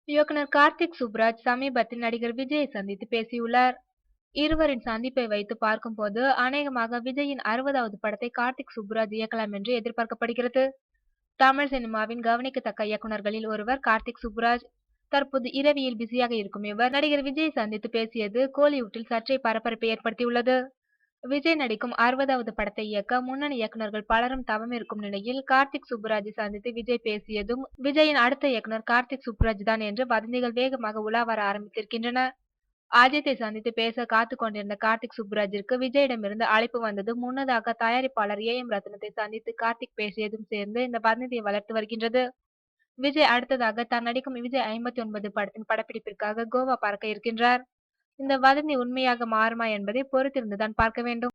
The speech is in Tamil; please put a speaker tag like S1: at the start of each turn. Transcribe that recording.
S1: இயக்குனர் கார்த்திக் சுப்புராஜ் சமீபத்தில் நடிகர் விஜயை சந்தித்து பேசியுள்ளார். இருவரின் சந்திப்பை வைத்து பார்க்கும்போது அநேகமாக விஜயின் 60வது படத்தை கார்த்திக் சுப்புராஜ் இயக்கலாம் என்று எதிர்பார்க்கப்படுகிறது. தமிழ் சினிமாவின் கவனிக்கத்தக்க இயக்குனர்களில் ஒருவர் கார்த்திக் சுப்புராஜ். தற்போது இரவியில் பிஸியாக இருக்கும் இவர் நடிகர் விஜயை சந்தித்து பேசியது கோலிவுட்டில் சற்றே பரபரப்பை ஏற்படுத்தியுள்ளது. விஜய் நடிக்கும் 60வது படத்தை இயக்க முன்னணி இயக்குனர்கள் பலரும் தவம் இருக்கும் நிலையில் கார்த்திக் சுப்புராஜை சந்தித்து விஜய் பேசியதும் விஜயின் அடுத்த இயக்குனர் கார்த்திக் சுப்புராஜ் தான் என்று வதந்திகள் வேகமாக உலா வர ஆரம்பித்திருக்கின்றன. அஜித்தை சந்தித்து பேச காத்துக் கொண்டிருந்த கார்த்திக் சுப்புராஜிற்கு விஜயிடமிருந்து அழைப்பு வந்ததும் முன்னதாக தயாரிப்பாளர் ஏ.எம். ரத்னத்தை சந்தித்து கார்த்திக் பேசியதும் சேர்ந்து இந்த வதந்தியை வளர்த்து வருகின்றது. விஜய் அடுத்ததாக தான் நடிக்கும் விஜய் 59 படத்தின் படப்பிடிப்பிற்காக கோவா பறக்க இருக்கின்றார். இந்த வதந்தி உண்மையாக மாறுமா என்பதை பொறுத்திருந்துதான் பார்க்க வேண்டும்.